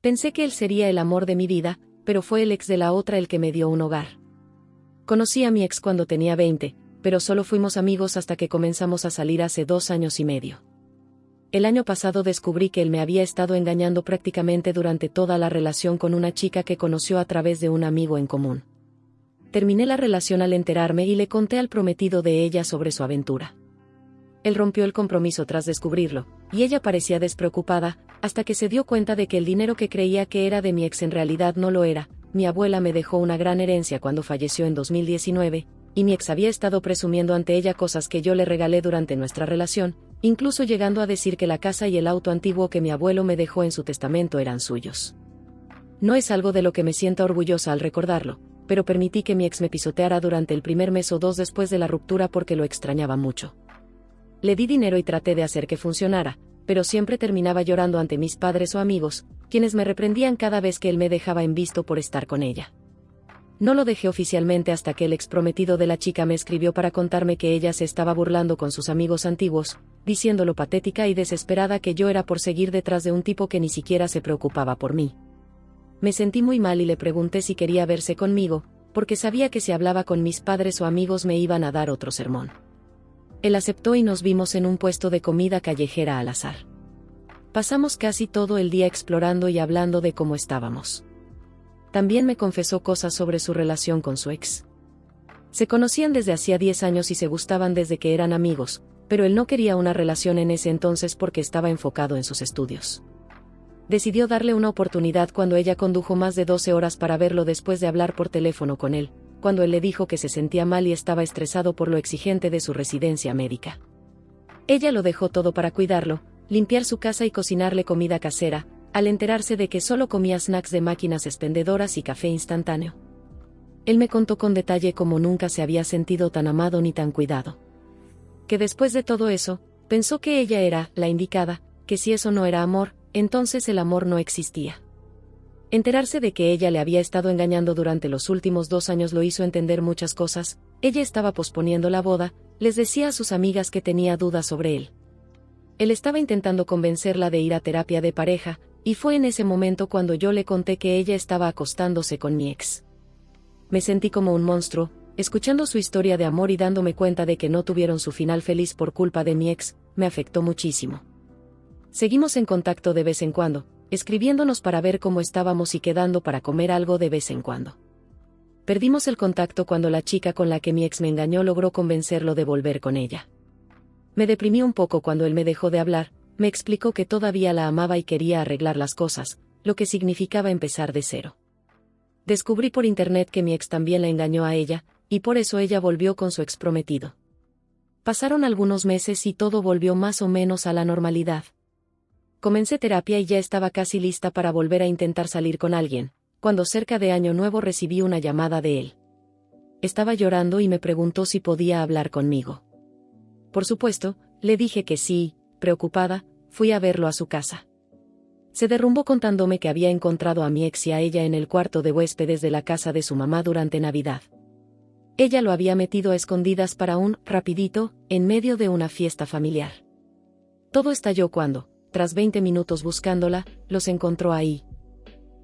Pensé que él sería el amor de mi vida, pero fue el ex de la otra el que me dio un hogar. Conocí a mi ex cuando tenía 20, pero solo fuimos amigos hasta que comenzamos a salir hace 2 años y medio. El año pasado descubrí que él me había estado engañando prácticamente durante toda la relación con una chica que conoció a través de un amigo en común. Terminé la relación al enterarme y le conté al prometido de ella sobre su aventura. Él rompió el compromiso tras descubrirlo, y ella parecía despreocupada, hasta que se dio cuenta de que el dinero que creía que era de mi ex en realidad no lo era. Mi abuela me dejó una gran herencia cuando falleció en 2019, y mi ex había estado presumiendo ante ella cosas que yo le regalé durante nuestra relación, incluso llegando a decir que la casa y el auto antiguo que mi abuelo me dejó en su testamento eran suyos. No es algo de lo que me sienta orgullosa al recordarlo, pero permití que mi ex me pisoteara durante el primer mes o 2 después de la ruptura porque lo extrañaba mucho. Le di dinero y traté de hacer que funcionara, pero siempre terminaba llorando ante mis padres o amigos, quienes me reprendían cada vez que él me dejaba en visto por estar con ella. No lo dejé oficialmente hasta que el ex prometido de la chica me escribió para contarme que ella se estaba burlando con sus amigos antiguos, diciendo lo patética y desesperada que yo era por seguir detrás de un tipo que ni siquiera se preocupaba por mí. Me sentí muy mal y le pregunté si quería verse conmigo, porque sabía que si hablaba con mis padres o amigos me iban a dar otro sermón. Él aceptó y nos vimos en un puesto de comida callejera al azar. Pasamos casi todo el día explorando y hablando de cómo estábamos. También me confesó cosas sobre su relación con su ex. Se conocían desde hacía 10 años y se gustaban desde que eran amigos, pero él no quería una relación en ese entonces porque estaba enfocado en sus estudios. Decidió darle una oportunidad cuando ella condujo más de 12 horas para verlo después de hablar por teléfono con él, cuando él le dijo que se sentía mal y estaba estresado por lo exigente de su residencia médica. Ella lo dejó todo para cuidarlo, limpiar su casa y cocinarle comida casera, al enterarse de que solo comía snacks de máquinas expendedoras y café instantáneo. Él me contó con detalle cómo nunca se había sentido tan amado ni tan cuidado. Que después de todo eso, pensó que ella era la indicada, que si eso no era amor, entonces el amor no existía. Enterarse de que ella le había estado engañando durante los últimos 2 años lo hizo entender muchas cosas. Ella estaba posponiendo la boda, les decía a sus amigas que tenía dudas sobre él. Él estaba intentando convencerla de ir a terapia de pareja, y fue en ese momento cuando yo le conté que ella estaba acostándose con mi ex. Me sentí como un monstruo, escuchando su historia de amor y dándome cuenta de que no tuvieron su final feliz por culpa de mi ex, me afectó muchísimo. Seguimos en contacto de vez en cuando, escribiéndonos para ver cómo estábamos y quedando para comer algo de vez en cuando. Perdimos el contacto cuando la chica con la que mi ex me engañó logró convencerlo de volver con ella. Me deprimí un poco cuando él me dejó de hablar, me explicó que todavía la amaba y quería arreglar las cosas, lo que significaba empezar de cero. Descubrí por internet que mi ex también la engañó a ella, y por eso ella volvió con su ex prometido. Pasaron algunos meses y todo volvió más o menos a la normalidad. Comencé terapia y ya estaba casi lista para volver a intentar salir con alguien, cuando cerca de Año Nuevo recibí una llamada de él. Estaba llorando y me preguntó si podía hablar conmigo. Por supuesto, le dije que sí, preocupada, fui a verlo a su casa. Se derrumbó contándome que había encontrado a mi ex y a ella en el cuarto de huéspedes de la casa de su mamá durante Navidad. Ella lo había metido a escondidas para un rapidito, en medio de una fiesta familiar. Todo estalló cuando, tras 20 minutos buscándola, los encontró ahí.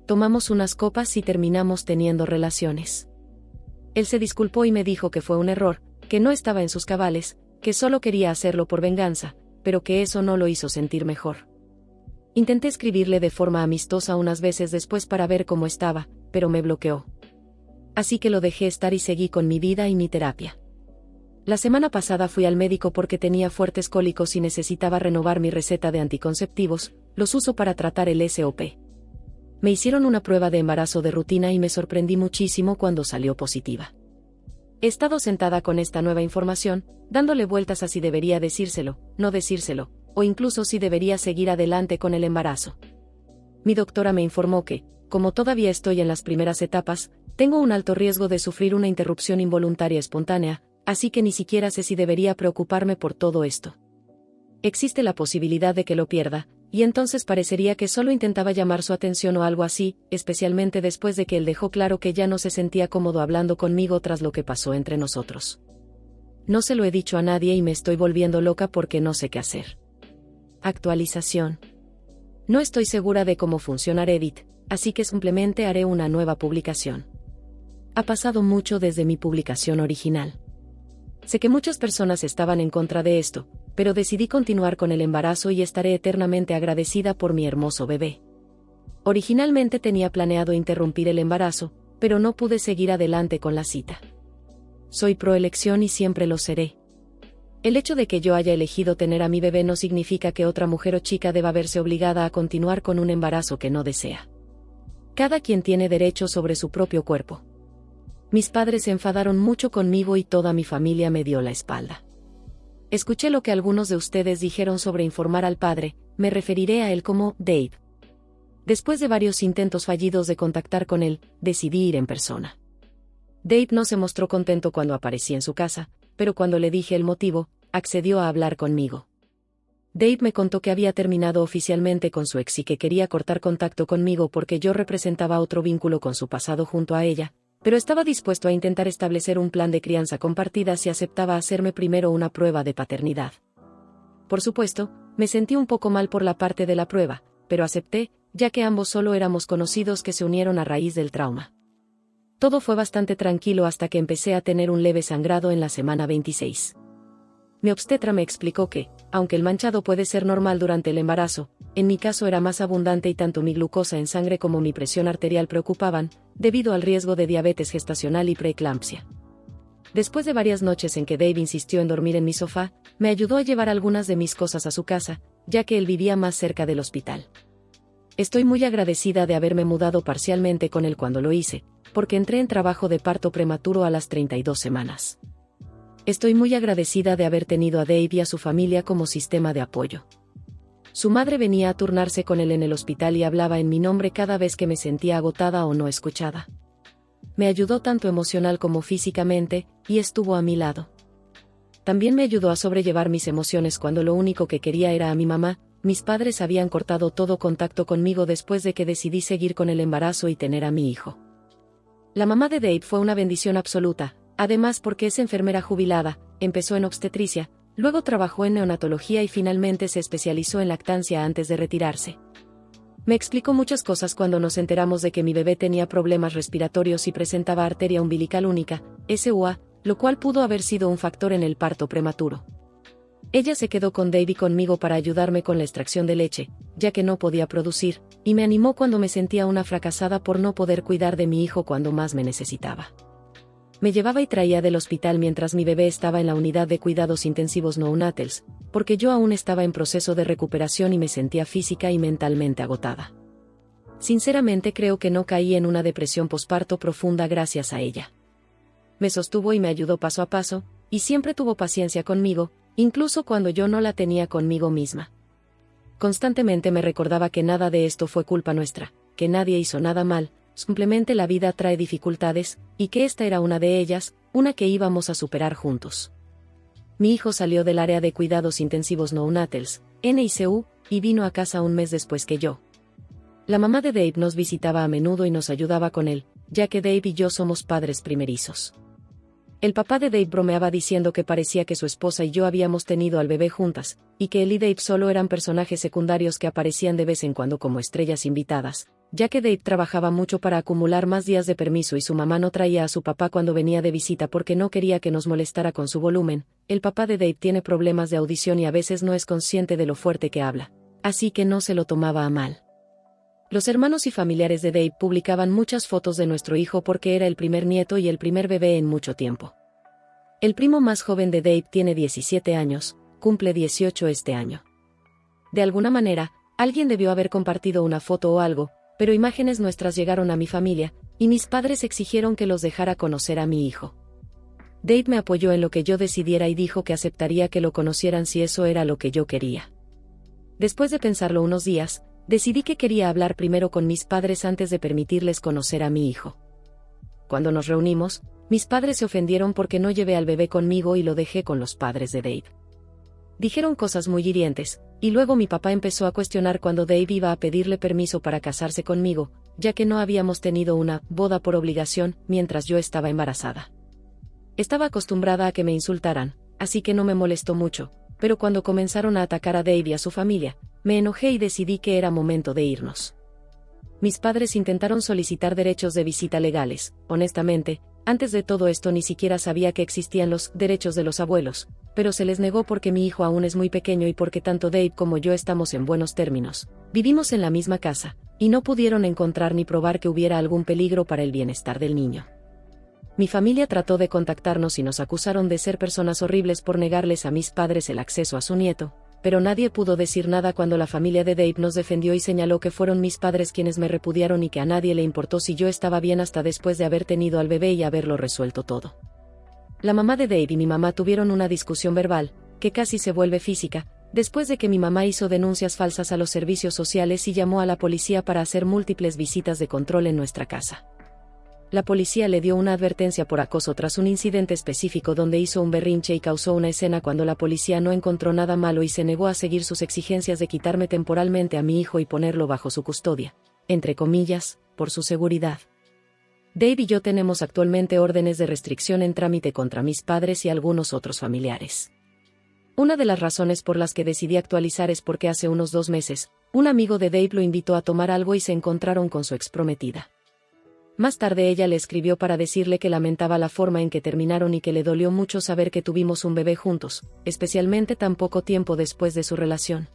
Tomamos unas copas y terminamos teniendo relaciones. Él se disculpó y me dijo que fue un error, que no estaba en sus cabales, que solo quería hacerlo por venganza, pero que eso no lo hizo sentir mejor. Intenté escribirle de forma amistosa unas veces después para ver cómo estaba, pero me bloqueó. Así que lo dejé estar y seguí con mi vida y mi terapia. La semana pasada fui al médico porque tenía fuertes cólicos y necesitaba renovar mi receta de anticonceptivos, los uso para tratar el SOP. Me hicieron una prueba de embarazo de rutina y me sorprendí muchísimo cuando salió positiva. He estado sentada con esta nueva información, dándole vueltas a si debería decírselo, no decírselo, o incluso si debería seguir adelante con el embarazo. Mi doctora me informó que, como todavía estoy en las primeras etapas, tengo un alto riesgo de sufrir una interrupción involuntaria espontánea, así que ni siquiera sé si debería preocuparme por todo esto. Existe la posibilidad de que lo pierda, y entonces parecería que solo intentaba llamar su atención o algo así, especialmente después de que él dejó claro que ya no se sentía cómodo hablando conmigo tras lo que pasó entre nosotros. No se lo he dicho a nadie y me estoy volviendo loca porque no sé qué hacer. Actualización. No estoy segura de cómo funciona Reddit, así que simplemente haré una nueva publicación. Ha pasado mucho desde mi publicación original. Sé que muchas personas estaban en contra de esto, pero decidí continuar con el embarazo y estaré eternamente agradecida por mi hermoso bebé. Originalmente tenía planeado interrumpir el embarazo, pero no pude seguir adelante con la cita. Soy pro elección y siempre lo seré. El hecho de que yo haya elegido tener a mi bebé no significa que otra mujer o chica deba verse obligada a continuar con un embarazo que no desea. Cada quien tiene derecho sobre su propio cuerpo. Mis padres se enfadaron mucho conmigo y toda mi familia me dio la espalda. Escuché lo que algunos de ustedes dijeron sobre informar al padre, me referiré a él como Dave. Después de varios intentos fallidos de contactar con él, decidí ir en persona. Dave no se mostró contento cuando aparecí en su casa, pero cuando le dije el motivo, accedió a hablar conmigo. Dave me contó que había terminado oficialmente con su ex y que quería cortar contacto conmigo porque yo representaba otro vínculo con su pasado junto a ella, pero estaba dispuesto a intentar establecer un plan de crianza compartida si aceptaba hacerme primero una prueba de paternidad. Por supuesto, me sentí un poco mal por la parte de la prueba, pero acepté, ya que ambos solo éramos conocidos que se unieron a raíz del trauma. Todo fue bastante tranquilo hasta que empecé a tener un leve sangrado en la semana 26. Mi obstetra me explicó que, aunque el manchado puede ser normal durante el embarazo, en mi caso era más abundante y tanto mi glucosa en sangre como mi presión arterial preocupaban, debido al riesgo de diabetes gestacional y preeclampsia. Después de varias noches en que Dave insistió en dormir en mi sofá, me ayudó a llevar algunas de mis cosas a su casa, ya que él vivía más cerca del hospital. Estoy muy agradecida de haberme mudado parcialmente con él cuando lo hice, porque entré en trabajo de parto prematuro a las 32 semanas. Estoy muy agradecida de haber tenido a Dave y a su familia como sistema de apoyo. Su madre venía a turnarse con él en el hospital y hablaba en mi nombre cada vez que me sentía agotada o no escuchada. Me ayudó tanto emocional como físicamente, y estuvo a mi lado. También me ayudó a sobrellevar mis emociones cuando lo único que quería era a mi mamá. Mis padres habían cortado todo contacto conmigo después de que decidí seguir con el embarazo y tener a mi hijo. La mamá de Dave fue una bendición absoluta, además porque es enfermera jubilada, empezó en obstetricia, luego trabajó en neonatología y finalmente se especializó en lactancia antes de retirarse. Me explicó muchas cosas cuando nos enteramos de que mi bebé tenía problemas respiratorios y presentaba arteria umbilical única, SUA, lo cual pudo haber sido un factor en el parto prematuro. Ella se quedó con Dave y conmigo para ayudarme con la extracción de leche, ya que no podía producir, y me animó cuando me sentía una fracasada por no poder cuidar de mi hijo cuando más me necesitaba. Me llevaba y traía del hospital mientras mi bebé estaba en la unidad de cuidados intensivos neonatals, porque yo aún estaba en proceso de recuperación y me sentía física y mentalmente agotada. Sinceramente creo que no caí en una depresión posparto profunda gracias a ella. Me sostuvo y me ayudó paso a paso, y siempre tuvo paciencia conmigo, incluso cuando yo no la tenía conmigo misma. Constantemente me recordaba que nada de esto fue culpa nuestra, que nadie hizo nada mal, simplemente la vida trae dificultades, y que esta era una de ellas, una que íbamos a superar juntos. Mi hijo salió del área de cuidados intensivos neonatals, NICU, y vino a casa un mes después que yo. La mamá de Dave nos visitaba a menudo y nos ayudaba con él, ya que Dave y yo somos padres primerizos. El papá de Dave bromeaba diciendo que parecía que su esposa y yo habíamos tenido al bebé juntas, y que él y Dave solo eran personajes secundarios que aparecían de vez en cuando como estrellas invitadas, ya que Dave trabajaba mucho para acumular más días de permiso y su mamá no traía a su papá cuando venía de visita porque no quería que nos molestara con su volumen. El papá de Dave tiene problemas de audición y a veces no es consciente de lo fuerte que habla, así que no se lo tomaba a mal. Los hermanos y familiares de Dave publicaban muchas fotos de nuestro hijo porque era el primer nieto y el primer bebé en mucho tiempo. El primo más joven de Dave tiene 17 años, cumple 18 este año. De alguna manera, alguien debió haber compartido una foto o algo, pero imágenes nuestras llegaron a mi familia, y mis padres exigieron que los dejara conocer a mi hijo. Dave me apoyó en lo que yo decidiera y dijo que aceptaría que lo conocieran si eso era lo que yo quería. Después de pensarlo unos días, decidí que quería hablar primero con mis padres antes de permitirles conocer a mi hijo. Cuando nos reunimos, mis padres se ofendieron porque no llevé al bebé conmigo y lo dejé con los padres de Dave. Dijeron cosas muy hirientes, y luego mi papá empezó a cuestionar cuando Dave iba a pedirle permiso para casarse conmigo, ya que no habíamos tenido una boda por obligación mientras yo estaba embarazada. Estaba acostumbrada a que me insultaran, así que no me molestó mucho, pero cuando comenzaron a atacar a Dave y a su familia, Me enojé y decidí que era momento de irnos. Mis padres intentaron solicitar derechos de visita legales. Honestamente, antes de todo esto ni siquiera sabía que existían los derechos de los abuelos, pero se les negó porque mi hijo aún es muy pequeño y porque tanto Dave como yo estamos en buenos términos. Vivimos en la misma casa, y no pudieron encontrar ni probar que hubiera algún peligro para el bienestar del niño. Mi familia trató de contactarnos y nos acusaron de ser personas horribles por negarles a mis padres el acceso a su nieto, pero nadie pudo decir nada cuando la familia de Dave nos defendió y señaló que fueron mis padres quienes me repudiaron y que a nadie le importó si yo estaba bien hasta después de haber tenido al bebé y haberlo resuelto todo. La mamá de Dave y mi mamá tuvieron una discusión verbal, que casi se vuelve física, después de que mi mamá hizo denuncias falsas a los servicios sociales y llamó a la policía para hacer múltiples visitas de control en nuestra casa. La policía le dio una advertencia por acoso tras un incidente específico donde hizo un berrinche y causó una escena cuando la policía no encontró nada malo y se negó a seguir sus exigencias de quitarme temporalmente a mi hijo y ponerlo bajo su custodia, entre comillas, por su seguridad. Dave y yo tenemos actualmente órdenes de restricción en trámite contra mis padres y algunos otros familiares. Una de las razones por las que decidí actualizar es porque hace unos 2 meses, un amigo de Dave lo invitó a tomar algo y se encontraron con su exprometida. Más tarde ella le escribió para decirle que lamentaba la forma en que terminaron y que le dolió mucho saber que tuvimos un bebé juntos, especialmente tan poco tiempo después de su relación.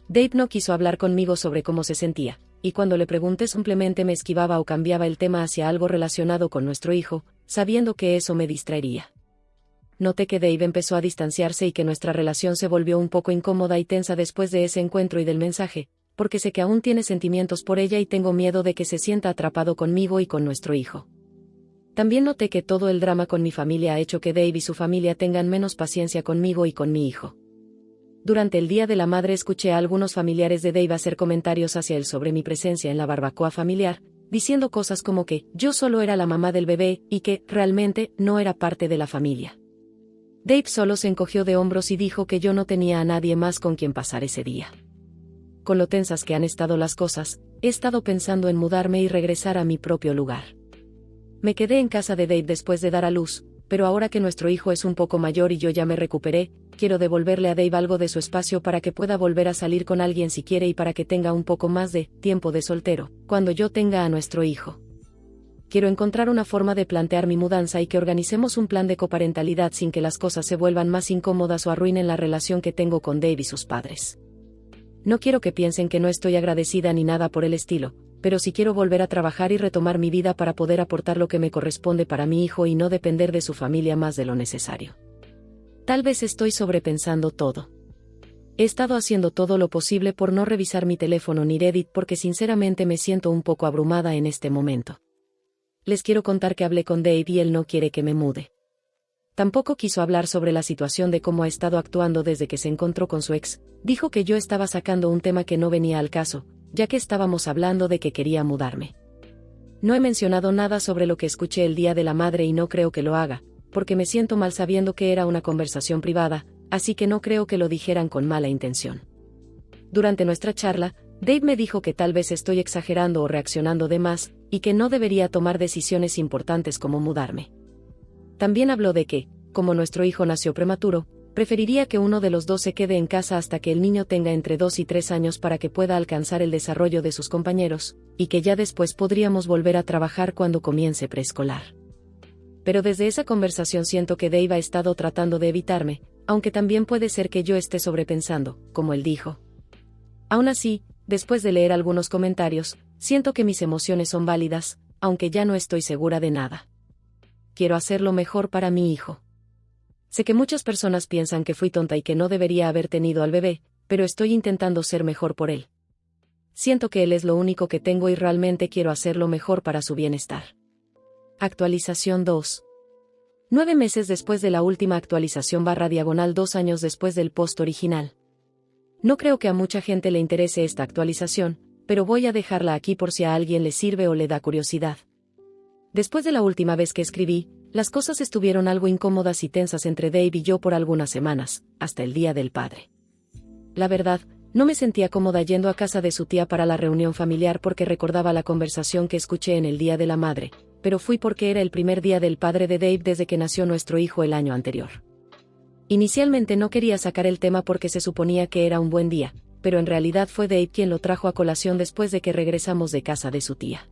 Dave no quiso hablar conmigo sobre cómo se sentía, y cuando le pregunté simplemente me esquivaba o cambiaba el tema hacia algo relacionado con nuestro hijo, sabiendo que eso me distraería. Noté que Dave empezó a distanciarse y que nuestra relación se volvió un poco incómoda y tensa después de ese encuentro y del mensaje, porque sé que aún tiene sentimientos por ella y tengo miedo de que se sienta atrapado conmigo y con nuestro hijo. También noté que todo el drama con mi familia ha hecho que Dave y su familia tengan menos paciencia conmigo y con mi hijo. Durante el Día de la Madre escuché a algunos familiares de Dave hacer comentarios hacia él sobre mi presencia en la barbacoa familiar, diciendo cosas como que yo solo era la mamá del bebé y que, realmente, no era parte de la familia. Dave solo se encogió de hombros y dijo que yo no tenía a nadie más con quien pasar ese día. Con lo tensas que han estado las cosas, he estado pensando en mudarme y regresar a mi propio lugar. Me quedé en casa de Dave después de dar a luz, pero ahora que nuestro hijo es un poco mayor y yo ya me recuperé, quiero devolverle a Dave algo de su espacio para que pueda volver a salir con alguien si quiere y para que tenga un poco más de tiempo de soltero, cuando yo tenga a nuestro hijo. Quiero encontrar una forma de plantear mi mudanza y que organicemos un plan de coparentalidad sin que las cosas se vuelvan más incómodas o arruinen la relación que tengo con Dave y sus padres. No quiero que piensen que no estoy agradecida ni nada por el estilo, pero sí quiero volver a trabajar y retomar mi vida para poder aportar lo que me corresponde para mi hijo y no depender de su familia más de lo necesario. Tal vez estoy sobrepensando todo. He estado haciendo todo lo posible por no revisar mi teléfono ni Reddit porque sinceramente me siento un poco abrumada en este momento. Les quiero contar que hablé con Dave y él no quiere que me mude. Tampoco quiso hablar sobre la situación de cómo ha estado actuando desde que se encontró con su ex. Dijo que yo estaba sacando un tema que no venía al caso, ya que estábamos hablando de que quería mudarme. No he mencionado nada sobre lo que escuché el Día de la Madre y no creo que lo haga, porque me siento mal sabiendo que era una conversación privada, así que no creo que lo dijeran con mala intención. Durante nuestra charla, Dave me dijo que tal vez estoy exagerando o reaccionando de más, y que no debería tomar decisiones importantes como mudarme. También habló de que, como nuestro hijo nació prematuro, preferiría que uno de los dos se quede en casa hasta que el niño tenga entre 2 y 3 años para que pueda alcanzar el desarrollo de sus compañeros, y que ya después podríamos volver a trabajar cuando comience preescolar. Pero desde esa conversación siento que Dave ha estado tratando de evitarme, aunque también puede ser que yo esté sobrepensando, como él dijo. Aún así, después de leer algunos comentarios, siento que mis emociones son válidas, aunque ya no estoy segura de nada. Quiero hacer lo mejor para mi hijo. Sé que muchas personas piensan que fui tonta y que no debería haber tenido al bebé, pero estoy intentando ser mejor por él. Siento que él es lo único que tengo y realmente quiero hacer lo mejor para su bienestar. Actualización 2. 9 meses después de la última actualización /diagonal 2 años después del post original. No creo que a mucha gente le interese esta actualización, pero voy a dejarla aquí por si a alguien le sirve o le da curiosidad. Después de la última vez que escribí, las cosas estuvieron algo incómodas y tensas entre Dave y yo por algunas semanas, hasta el Día del Padre. La verdad, no me sentía cómoda yendo a casa de su tía para la reunión familiar porque recordaba la conversación que escuché en el Día de la Madre, pero fui porque era el primer Día del Padre de Dave desde que nació nuestro hijo el año anterior. Inicialmente no quería sacar el tema porque se suponía que era un buen día, pero en realidad fue Dave quien lo trajo a colación después de que regresamos de casa de su tía.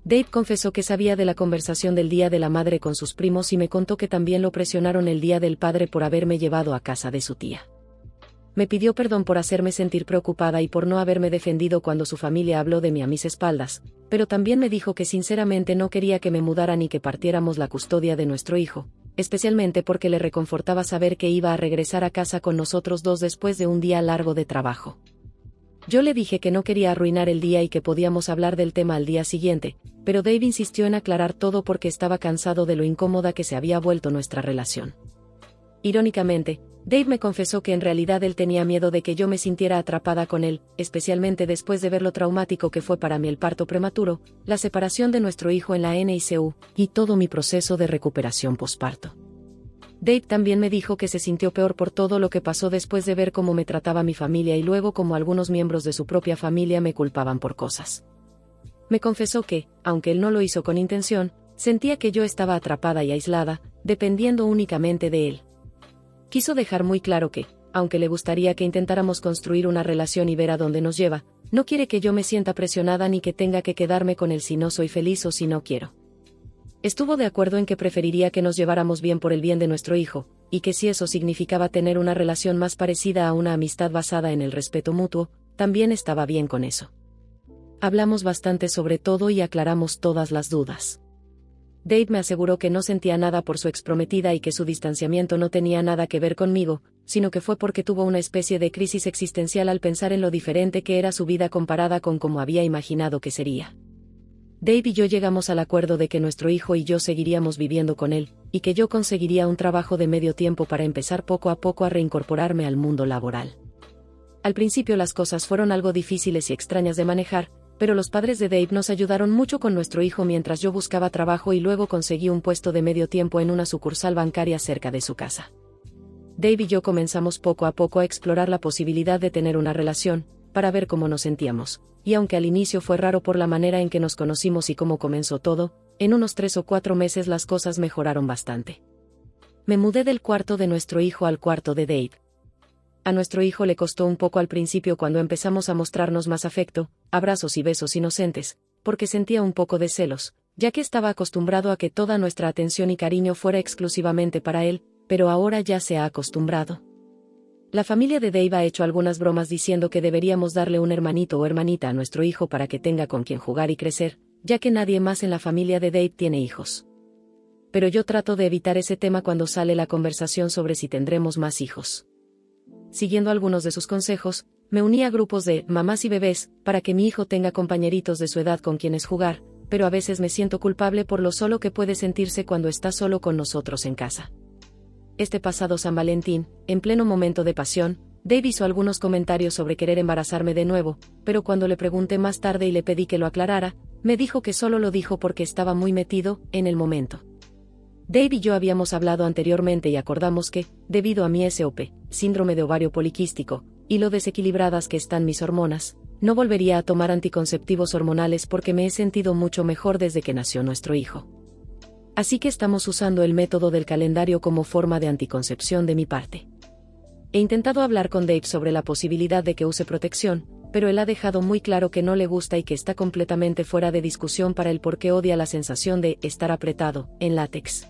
Dave confesó que sabía de la conversación del Día de la Madre con sus primos y me contó que también lo presionaron el Día del Padre por haberme llevado a casa de su tía. Me pidió perdón por hacerme sentir preocupada y por no haberme defendido cuando su familia habló de mí a mis espaldas, pero también me dijo que sinceramente no quería que me mudara ni que partiéramos la custodia de nuestro hijo, especialmente porque le reconfortaba saber que iba a regresar a casa con nosotros dos después de un día largo de trabajo. Yo le dije que no quería arruinar el día y que podíamos hablar del tema al día siguiente, pero Dave insistió en aclarar todo porque estaba cansado de lo incómoda que se había vuelto nuestra relación. Irónicamente, Dave me confesó que en realidad él tenía miedo de que yo me sintiera atrapada con él, especialmente después de ver lo traumático que fue para mí el parto prematuro, la separación de nuestro hijo en la NICU, y todo mi proceso de recuperación posparto. Dave también me dijo que se sintió peor por todo lo que pasó después de ver cómo me trataba mi familia y luego cómo algunos miembros de su propia familia me culpaban por cosas. Me confesó que, aunque él no lo hizo con intención, sentía que yo estaba atrapada y aislada, dependiendo únicamente de él. Quiso dejar muy claro que, aunque le gustaría que intentáramos construir una relación y ver a dónde nos lleva, no quiere que yo me sienta presionada ni que tenga que quedarme con él si no soy feliz o si no quiero. Estuvo de acuerdo en que preferiría que nos lleváramos bien por el bien de nuestro hijo, y que si eso significaba tener una relación más parecida a una amistad basada en el respeto mutuo, también estaba bien con eso. Hablamos bastante sobre todo y aclaramos todas las dudas. Dave me aseguró que no sentía nada por su exprometida y que su distanciamiento no tenía nada que ver conmigo, sino que fue porque tuvo una especie de crisis existencial al pensar en lo diferente que era su vida comparada con cómo había imaginado que sería. Dave y yo llegamos al acuerdo de que nuestro hijo y yo seguiríamos viviendo con él, y que yo conseguiría un trabajo de medio tiempo para empezar poco a poco a reincorporarme al mundo laboral. Al principio las cosas fueron algo difíciles y extrañas de manejar, pero los padres de Dave nos ayudaron mucho con nuestro hijo mientras yo buscaba trabajo y luego conseguí un puesto de medio tiempo en una sucursal bancaria cerca de su casa. Dave y yo comenzamos poco a poco a explorar la posibilidad de tener una relación, para ver cómo nos sentíamos, y aunque al inicio fue raro por la manera en que nos conocimos y cómo comenzó todo, en unos 3 o 4 meses las cosas mejoraron bastante. Me mudé del cuarto de nuestro hijo al cuarto de Dave. A nuestro hijo le costó un poco al principio cuando empezamos a mostrarnos más afecto, abrazos y besos inocentes, porque sentía un poco de celos, ya que estaba acostumbrado a que toda nuestra atención y cariño fuera exclusivamente para él, pero ahora ya se ha acostumbrado. La familia de Dave ha hecho algunas bromas diciendo que deberíamos darle un hermanito o hermanita a nuestro hijo para que tenga con quien jugar y crecer, ya que nadie más en la familia de Dave tiene hijos. Pero yo trato de evitar ese tema cuando sale la conversación sobre si tendremos más hijos. Siguiendo algunos de sus consejos, me uní a grupos de mamás y bebés, para que mi hijo tenga compañeritos de su edad con quienes jugar, pero a veces me siento culpable por lo solo que puede sentirse cuando está solo con nosotros en casa. Este pasado San Valentín, en pleno momento de pasión, Dave hizo algunos comentarios sobre querer embarazarme de nuevo, pero cuando le pregunté más tarde y le pedí que lo aclarara, me dijo que solo lo dijo porque estaba muy metido en el momento. Dave y yo habíamos hablado anteriormente y acordamos que, debido a mi SOP, síndrome de ovario poliquístico, y lo desequilibradas que están mis hormonas, no volvería a tomar anticonceptivos hormonales porque me he sentido mucho mejor desde que nació nuestro hijo. Así que estamos usando el método del calendario como forma de anticoncepción de mi parte. He intentado hablar con Dave sobre la posibilidad de que use protección, pero él ha dejado muy claro que no le gusta y que está completamente fuera de discusión para él porque odia la sensación de estar apretado en látex.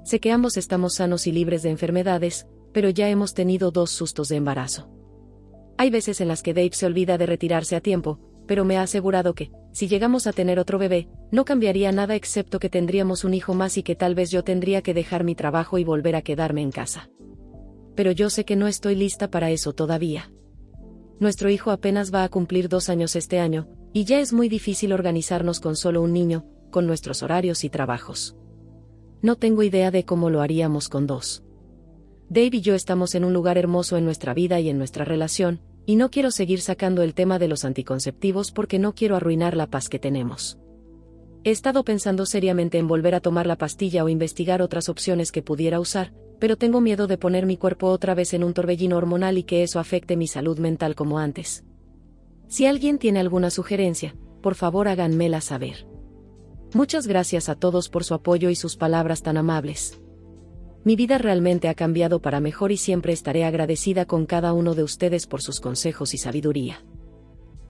Sé que ambos estamos sanos y libres de enfermedades, pero ya hemos tenido 2 sustos de embarazo. Hay veces en las que Dave se olvida de retirarse a tiempo, pero me ha asegurado que, si llegamos a tener otro bebé, no cambiaría nada excepto que tendríamos un hijo más y que tal vez yo tendría que dejar mi trabajo y volver a quedarme en casa. Pero yo sé que no estoy lista para eso todavía. Nuestro hijo apenas va a cumplir 2 años este año, y ya es muy difícil organizarnos con solo un niño, con nuestros horarios y trabajos. No tengo idea de cómo lo haríamos con 2. Dave y yo estamos en un lugar hermoso en nuestra vida y en nuestra relación, y no quiero seguir sacando el tema de los anticonceptivos porque no quiero arruinar la paz que tenemos. He estado pensando seriamente en volver a tomar la pastilla o investigar otras opciones que pudiera usar, pero tengo miedo de poner mi cuerpo otra vez en un torbellino hormonal y que eso afecte mi salud mental como antes. Si alguien tiene alguna sugerencia, por favor háganmela saber. Muchas gracias a todos por su apoyo y sus palabras tan amables. Mi vida realmente ha cambiado para mejor y siempre estaré agradecida con cada uno de ustedes por sus consejos y sabiduría.